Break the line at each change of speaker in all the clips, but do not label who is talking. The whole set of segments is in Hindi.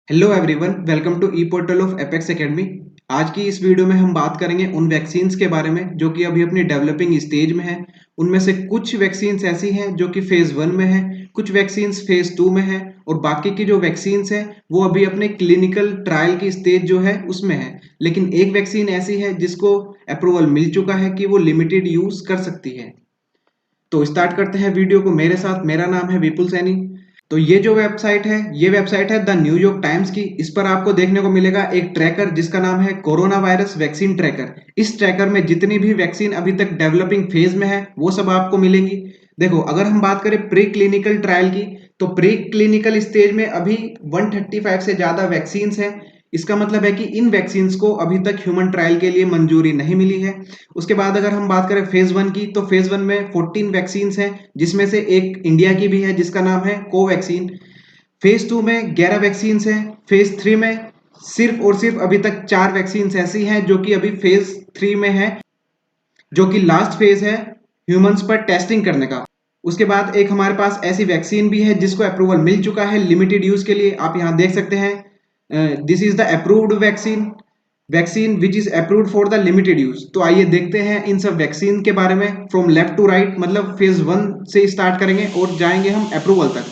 Hello everyone, welcome to e portal of Apex Academy. आज की इस वीडियो में हम बात करेंगे उन वैक्सीन्स के बारे में जो कि अभी अपनी डेवलपिंग स्टेज में है। उनमें से कुछ वैक्सीन्स ऐसी हैं जो कि फेज 1 में है, कुछ वैक्सीन्स फेज 2 में है और बाकी की जो वैक्सीन्स हैं वो अभी अपने क्लिनिकल ट्रायल की स्टेज जो है उसमें है। लेकिन एक वैक्सीन ऐसी है जिसको अप्रूवल मिल चुका है कि वो लिमिटेड यूज कर सकती है। तो स्टार्ट करते हैं वीडियो को मेरे साथ। मेरा नाम है विपुल सैनी। तो ये जो वेबसाइट है, ये वेबसाइट है द न्यूयॉर्क टाइम्स की। इस पर आपको देखने को मिलेगा एक ट्रैकर जिसका नाम है कोरोना वायरस वैक्सीन ट्रैकर। इस ट्रैकर में जितनी भी वैक्सीन अभी तक डेवलपिंग फेज में है वो सब आपको मिलेंगी। देखो, अगर हम बात करें प्री क्लिनिकल ट्रायल की, तो प्री क्लिनिकल स्टेज में अभी 135 से ज्यादा वैक्सीन है। इसका मतलब है कि इन वैक्सीन्स को अभी तक ह्यूमन ट्रायल के लिए मंजूरी नहीं मिली है। उसके बाद अगर हम बात करें फेज 1 की, तो फेज 1 में 14 वैक्सीन हैं जिसमें से एक इंडिया की भी है जिसका नाम है कोवैक्सीन। फेज 2 में 11 वैक्सीन हैं। फेज 3 में सिर्फ और सिर्फ अभी तक 4 वैक्सीन ऐसी हैं जो कि अभी फेज 3 में है, जो कि लास्ट फेज है ह्यूमंस पर टेस्टिंग करने का। उसके बाद एक हमारे पास ऐसी वैक्सीन भी है जिसको अप्रूवल मिल चुका है लिमिटेड यूज के लिए। आप यहां देख सकते हैं, this is the approved vaccine, vaccine which is approved for the limited use. तो आइए देखते हैं इन सब वैक्सीन के बारे में फ्रॉम लेफ्ट टू राइट, मतलब फेज 1 से स्टार्ट करेंगे और जाएंगे हम अप्रूवल तक।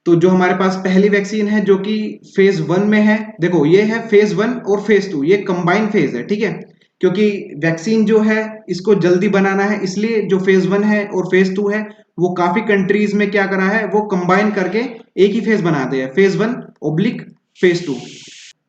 तो जो हमारे पास पहली वैक्सीन है जो कि फेज 1 में है, देखो ये है फेज 1 और फेज 2, ये कंबाइन फेज है, ठीक है। क्योंकि वैक्सीन जो है इसको जल्दी बनाना है, इसलिए जो फेज 1 है और फेज 2 है वो काफी कंट्रीज में क्या करा है, वो कंबाइन करके एक ही फेज बना दिया है, फेज 1 ऑब्लिक फेज 2।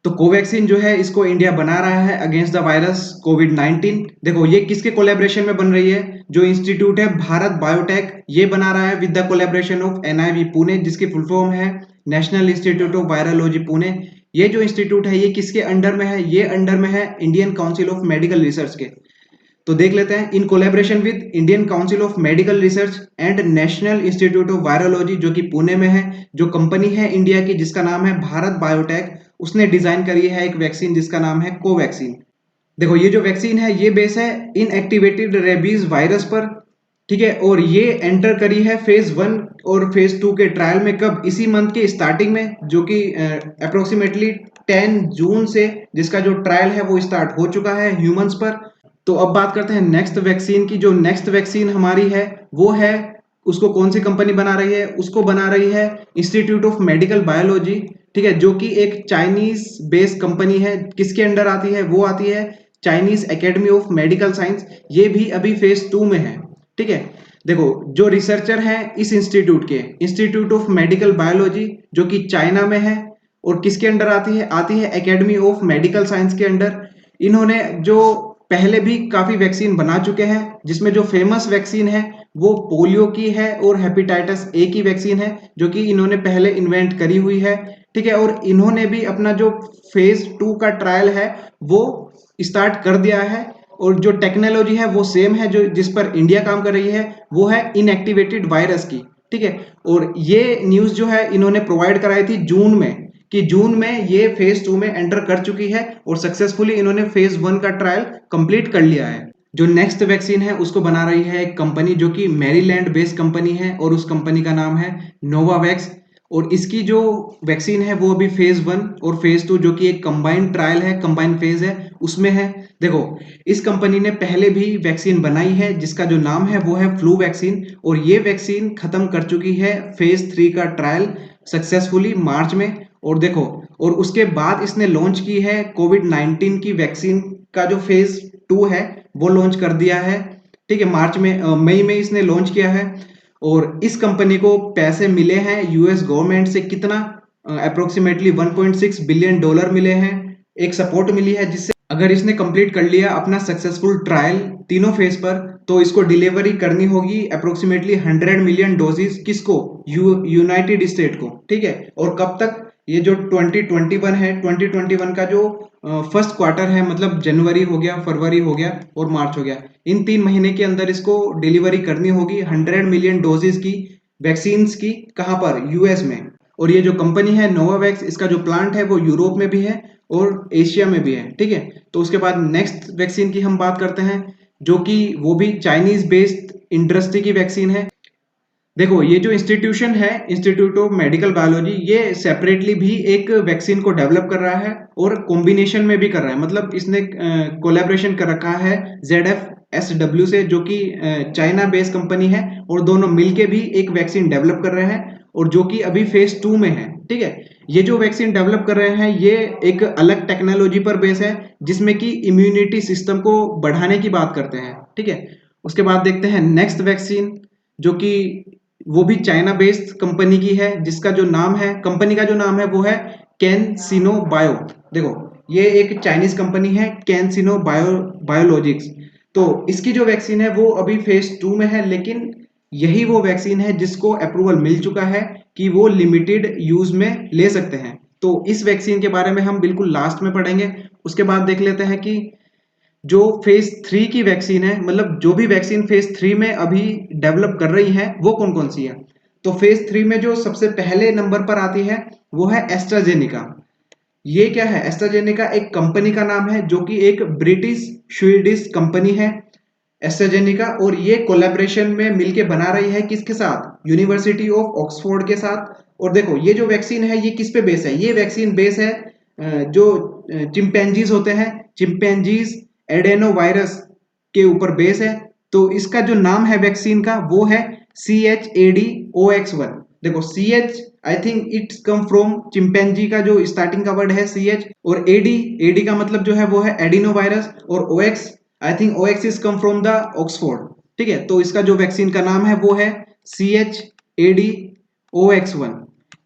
तो कोवैक्सीन जो है इसको इंडिया बना रहा है अगेंस्ट द वायरस कोविड-19। देखो ये किसके कोलैबोरेशन में बन रही है, जो इंस्टीट्यूट है भारत बायोटेक, ये बना रहा है with the collaboration of NIV Pune, जिसकी फुल फॉर्म है national institute of virology Pune. ये जो इंस्टीट्यूट है ये किसके अंडर में है, ये अंडर में है Indian council of medical research के। तो देख लेते हैं, in collaboration with Indian council of medical research and national institute of virology, जो कि पुणे में है। जो कंपनी है इंडिया की जिसका नाम है भारत बायोटेक, उसने डिजाइन करी है एक वैक्सीन जिसका नाम है कोवैक्सीन। देखो ये जो वैक्सीन है ये बेस है इनएक्टिवेटेड रेबीज वायरस पर, ठीक है। और ये एंटर करी है फेज 1 और फेज 2 के ट्रायल में, कब, इसी मंथ के स्टार्टिंग में, जो कि अप्रोक्सीमेटली 10 जून से जिसका जो ट्रायल है वो स्टार्ट हो चुका है ह्यूमंस पर। तो अब बात करते हैं नेक्स्ट वैक्सीन की। जो नेक्स्ट वैक्सीन हमारी है वो है, उसको कौन सी कंपनी बना रही है, उसको बना रही है इंस्टीट्यूट ऑफ मेडिकल बायोलॉजी, ठीक है, जो कि एक चाइनीज बेस्ड कंपनी है। किसके अंडर आती है, वो आती है Chinese academy of medical science. ये भी अभी फेज 2 में है, ठीक है। देखो जो रिसर्चर हैं इस इंस्टीट्यूट के, इंस्टीट्यूट ऑफ मेडिकल बायोलॉजी, जो कि चाइना में है और किसके अंडर आती है एकेडमी ऑफ मेडिकल साइंस के अंडर। इन्होंने जो पहले भी काफी वैक्सीन बना चुके हैं, जिसमें जो फेमस वैक्सीन है वो पोलियो की है और हेपेटाइटिस ए की वैक्सीन है, जो कि इन्होंने पहले इन्वेंट करी हुई है, ठीक है। और इन्होंने भी अपना जो फेज 2 का ट्रायल है वो स्टार्ट कर दिया है। और जो टेक्नोलॉजी है वो सेम है, जो जिस पर इंडिया काम कर रही है वो है इनएक्टिवेटेड वायरस की, ठीक है। और ये न्यूज जो है इन्होंने प्रोवाइड कराई थी जून में, कि जून में ये फेज 2 में एंटर कर चुकी है और सक्सेसफुली इन्होंने फेज 1 का ट्रायल कंप्लीट कर लिया है। जो नेक्स्ट वैक्सीन है उसको बना रही है एक कंपनी जो कि मैरीलैंड बेस्ड कंपनी है और उस कंपनी का नाम है नोवावैक्स। और इसकी जो वैक्सीन है वो अभी फेज 1 और फेज 2, जो कि एक कंबाइंड ट्रायल है, कंबाइंड फेज है, उसमें है। देखो इस कंपनी ने पहले भी वैक्सीन बनाई है जिसका जो नाम है वो है फ्लू वैक्सीन, और ये वैक्सीन खत्म कर चुकी है फेज 3 का ट्रायल सक्सेसफुली मार्च में। और देखो, और उसके बाद इसने लॉन्च की है कोविड-19 की वैक्सीन का जो फेज 2 है वो लॉन्च कर दिया है, ठीक है। मार्च में, मई में इसने लॉन्च किया है। और इस कंपनी को पैसे मिले हैं यूएस गवर्नमेंट से, कितना, अप्रोक्सीमेटली 1.6 बिलियन डॉलर मिले हैं। एक सपोर्ट मिली है जिससे अगर इसने कंप्लीट कर लिया अपना सक्सेसफुल ट्रायल तीनों फेज पर, तो इसको डिलीवरी करनी होगी अप्रोक्सीमेटली 100 मिलियन डोजेस, किसको, यूनाइटेड स्टेट को, ठीक है। और कब तक, ये जो 2021 है, 2021 का जो फर्स्ट क्वार्टर है, मतलब जनवरी हो गया, फरवरी हो गया और मार्च हो गया, इन 3 महीने के अंदर इसको डिलीवरी करनी होगी 100 मिलियन डोजेस की वैक्सीन की। कहां पर, यूएस में। और ये जो कंपनी है नोवावैक्स, इसका जो प्लांट है वो यूरोप में भी है और एशिया में भी है, ठीक है। तो उसके बाद नेक्स्ट वैक्सीन की हम बात करते हैं, जो कि वो भी चाइनीज बेस्ड इंडस्ट्री की वैक्सीन है। देखो ये जो इंस्टीट्यूशन है, इंस्टीट्यूट ऑफ मेडिकल बायोलॉजी, ये सेपरेटली भी एक वैक्सीन को डेवलप कर रहा है और कॉम्बिनेशन में भी कर रहा है। मतलब इसने कोलैबोरेशन कर रखा है ZFSW से, जो कि चाइना बेस्ड कंपनी है, और दोनों मिलके भी एक वैक्सीन डेवलप कर रहे हैं, और जो कि अभी फेज 2 में है। ठीक है, ये जो वैक्सीन डेवलप कर रहे हैं ये एक अलग टेक्नोलॉजी पर बेस है, जिसमें कि इम्यूनिटी सिस्टम को बढ़ाने की बात करते हैं। ठीक है, उसके बाद देखते हैं नेक्स्ट वैक्सीन, जो कि वो भी चाइना बेस्ड कंपनी की है, जिसका जो नाम है, कंपनी का जो नाम है वो है कैनसिनो बायो। देखो ये एक चाइनीज कंपनी है, कैनसिनो बायोलॉजिक्स। तो इसकी जो वैक्सीन है वो अभी फेज 2 में है, लेकिन यही वो वैक्सीन है जिसको अप्रूवल मिल चुका है कि वो लिमिटेड यूज में ले सकते हैं। तो इस वैक्सीन के बारे में हम बिल्कुल लास्ट में पढ़ेंगे। उसके बाद देख लेते हैं कि जो फेज 3 की वैक्सीन है, मतलब जो भी वैक्सीन फेज 3 में अभी डेवलप कर रही है वो कौन कौन सी है। तो फेज 3 में जो सबसे पहले नंबर पर आती है वो है एस्ट्राजेनिका। ये क्या है? एस्ट्राजेनेका एक कंपनी का नाम है, जो कि एक ब्रिटिश स्वीडिश कंपनी है एस्ट्राजेनेका, और ये कोलैबोरेशन में मिलके बना रही है किसके साथ? यूनिवर्सिटी ऑफ ऑक्सफोर्ड के साथ। और देखो ये जो वैक्सीन है ये किस पे बेस है? ये वैक्सीन बेस है जो चिंपैंजीज होते हैं, चिंपैंजीज एडेनो वायरस के ऊपर बेस है। तो इसका जो नाम है वैक्सीन का वो है CHADOX1। देखो CH, I think it's come from chimpanzee का जो स्टार्टिंग का वर्ड है CH, और एडी का मतलब जो है वो है एडिनो वायरस, और OX, I think OX is come from the Oxford. ठीक है, तो इसका जो वैक्सीन का नाम है वो है CHADOX1।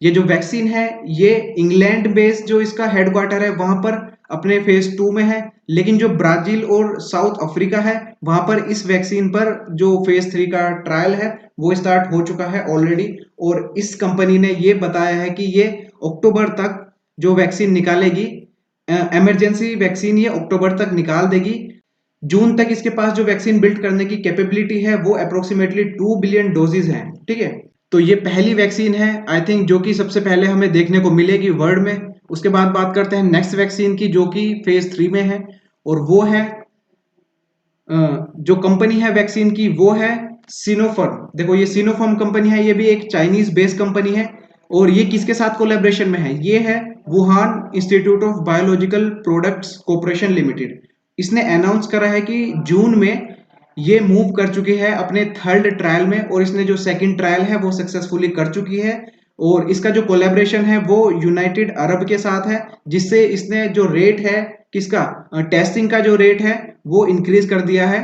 ये जो वैक्सीन है ये इंग्लैंड बेस्ड जो इसका हेडक्वार्टर है वहां पर अपने फेज 2 में है, लेकिन जो ब्राजील और साउथ अफ्रीका है वहां पर इस वैक्सीन पर जो फेज 3 का ट्रायल है वो स्टार्ट हो चुका है ऑलरेडी। और इस कंपनी ने ये बताया है कि ये अक्टूबर तक जो वैक्सीन निकालेगी, इमरजेंसी वैक्सीन ये अक्टूबर तक निकाल देगी। जून तक इसके पास जो वैक्सीन बिल्ड करने की कैपेबिलिटी है वो अप्रोक्सीमेटली 2 बिलियन डोजेज हैं। ठीक है, तो ये पहली वैक्सीन है आई थिंक जो कि सबसे पहले हमें देखने को मिलेगी वर्ल्ड में। उसके बाद बात करते हैं नेक्स्ट वैक्सीन की, जो कि फेज 3 में है, और वो है जो कंपनी है वैक्सीन की वो है सिनोफार्म। देखो ये सिनोफार्म कंपनी है, ये भी एक चाइनीज बेस्ड कंपनी है, और ये किसके साथ कोलैबोरेशन में है? ये है Wuhan institute of biological products corporation limited. इसने अनाउंस करा है कि जून में ये मूव कर चुकी है अपने थर्ड ट्रायल में, और इसने जो सेकंड ट्रायल है वो सक्सेसफुली कर चुकी है। और इसका जो कोलैबोरेशन है वो यूनाइटेड अरब के साथ है, जिससे इसने जो रेट है किसका, टेस्टिंग का जो रेट है वो इंक्रीज कर दिया है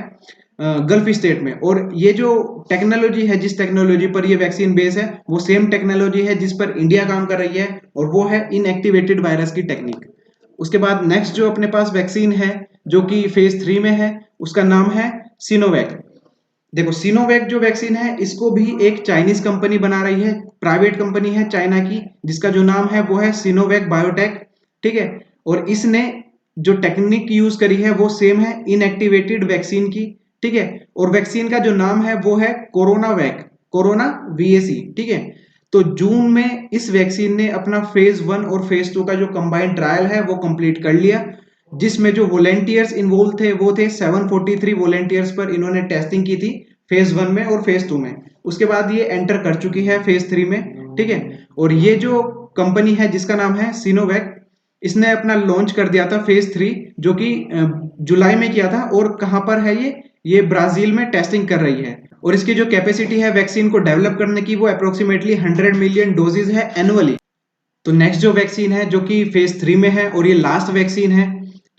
गल्फ स्टेट में। और ये जो टेक्नोलॉजी है, जिस टेक्नोलॉजी पर ये वैक्सीन बेस है, वो सेम टेक्नोलॉजी है जिस पर इंडिया काम कर रही है, और वो है इनएक्टिवेटेड वायरस की टेक्निक। उसके बाद नेक्स्ट जो अपने पास वैक्सीन है जो कि फेज 3 में है, उसका नाम है सिनोवैक। देखो सिनोवैक जो वैक्सीन है इसको भी एक चाइनीज कंपनी बना रही है, प्राइवेट कंपनी है चाइना की, जिसका जो नाम है वो है सिनोवैक बायोटेक। ठीक है, और इसने जो टेक्निक यूज करी है वो सेम है इनएक्टिवेटेड वैक्सीन की। ठीक है, और वैक्सीन का जो नाम है वो है कोरोना वैक, कोरोना VAC। ठीक है, तो जून में इस वैक्सीन ने अपना फेज 1 और फेज 2 का जो कंबाइंड ट्रायल है वो कंप्लीट कर लिया, जिसमें जो वॉलेंटियर्स इन्वॉल्व थे वो थे 743 वॉलेंटियर्स पर इन्होंने टेस्टिंग की थी फेज 1 में और फेज 2 में। उसके बाद ये एंटर कर चुकी है फेज 3 में। ठीक है, और ये जो कंपनी है जिसका नाम है सिनोवैक, इसने अपना लॉन्च कर दिया था फेज 3, जो कि जुलाई में किया था। और कहां पर है ये ब्राजील में टेस्टिंग कर रही है, और इसकी जो कैपेसिटी है वैक्सीन को डेवलप करने की वो अप्रोक्सीमेटली 100 मिलियन डोजेज है एनुअली। तो नेक्स्ट जो वैक्सीन है जो कि फेज 3 में है और ये लास्ट वैक्सीन है,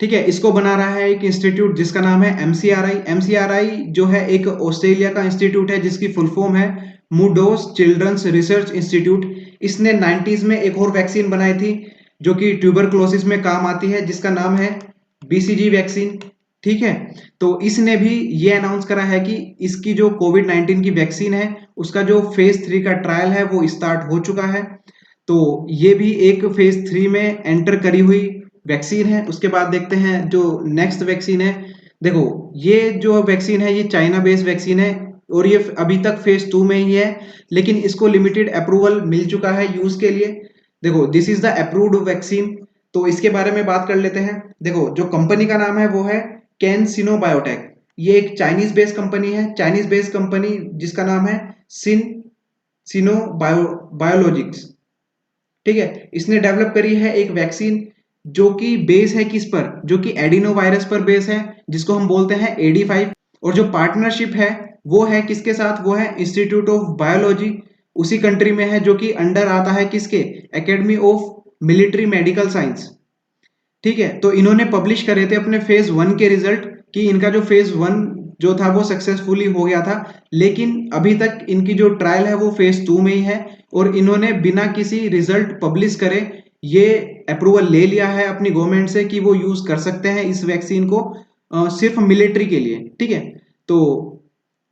ठीक है, इसको बना रहा है एक इंस्टीट्यूट जिसका नाम है MCRI। MCRI जो है एक ऑस्ट्रेलिया का इंस्टीट्यूट है जिसकी फुल फॉर्म है मूडोस चिल्ड्रंस रिसर्च इंस्टीट्यूट। इसने 90s में एक और वैक्सीन बनाई थी जो कि ट्यूबरक्लोसिस में काम आती है, जिसका नाम है BCG वैक्सीन। ठीक है, तो इसने भी ये अनाउंस करा है कि इसकी जो कोविड-19 की वैक्सीन है उसका जो फेज 3 का ट्रायल है वो स्टार्ट हो चुका है। तो ये भी एक फेज 3 में एंटर करी हुई वैक्सीन है। उसके बाद देखते हैं जो नेक्स्ट वैक्सीन है। देखो ये जो वैक्सीन है ये चाइना बेस्ड वैक्सीन है, और ये अभी तक फेज 2 में ही है, लेकिन इसको लिमिटेड अप्रूवल मिल चुका है यूज के लिए। देखो this is the approved vaccine. तो इसके बारे में बात कर लेते हैं। देखो जो कंपनी का नाम है वो है कैनसिनो बायोटेक। ये एक चाइनीज बेस्ड कंपनी है, चाइनीज बेस्ड कंपनी जिसका नाम है सिन सिनो बायोलॉजिक्स, ठीक है। इसने डेवलप करी है एक वैक्सीन जो कि बेस है किस पर, जो कि एडिनो वायरस पर बेस है, जिसको हम बोलते हैं AD5। और जो पार्टनरशिप है वो है किसके साथ, वो है इंस्टीट्यूट ऑफ बायोलॉजी, उसी कंट्री में है, जो कि अंडर आता है किसके, academy of military medical science, ठीक है। तो इन्होंने पब्लिश करे थे अपने फेज 1 के रिजल्ट, कि इनका जो फेज 1 जो था वो सक्सेसफुली हो गया था, लेकिन अभी तक इनकी जो ट्रायल है वो फेज 2 में ही है। और इन्होंने बिना किसी रिजल्ट पब्लिश करे ये अप्रूवल ले लिया है अपनी गवर्नमेंट से कि वो यूज कर सकते हैं इस वैक्सीन को सिर्फ मिलिट्री के लिए, ठीक है। तो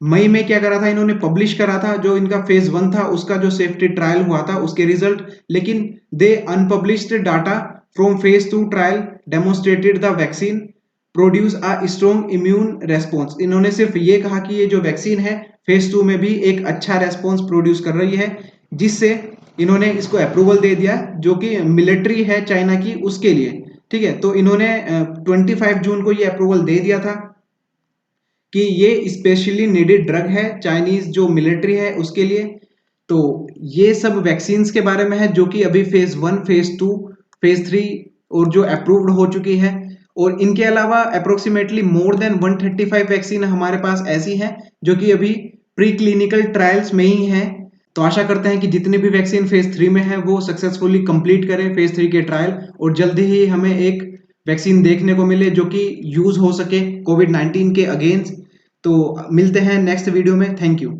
मई में क्या करा था इन्होंने, पब्लिश करा था जो इनका फेज 1 था उसका जो सेफ्टी ट्रायल हुआ था उसके रिजल्ट, लेकिन they unpublished data from phase 2 trial demonstrated the vaccine produce a strong immune response. इन्होंने सिर्फ ये कहा कि ये जो वैक्सीन है फेज 2 में भी एक अच्छा रेस्पॉन्स प्रोड्यूस कर रही है, जिससे इन्होंने इसको अप्रूवल दे दिया, जो कि मिलिट्री है चाइना की उसके लिए, ठीक है। तो इन्होंने 25 जून को ये अप्रूवल दे दिया था कि ये स्पेशली नीडेड ड्रग है चाइनीज जो मिलिट्री है उसके लिए। तो ये सब वैक्सीन्स के बारे में है जो कि अभी फेज 1, फेज 2, फेज 3 और जो अप्रूव्ड हो चुकी है। और इनके अलावा अप्रोक्सीमेटली मोर देन 135 वैक्सीन हमारे पास ऐसी हैं जो कि अभी प्री क्लिनिकल ट्रायल्स में ही हैं। तो आशा करते हैं कि जितनी भी वैक्सीन फेज 3 में है वो सक्सेसफुली कंप्लीट करें फेज 3 के ट्रायल, और जल्दी ही हमें एक वैक्सीन देखने को मिले जो कि यूज हो सके कोविड 19 के अगेंस्ट। तो मिलते हैं नेक्स्ट वीडियो में, थैंक यू।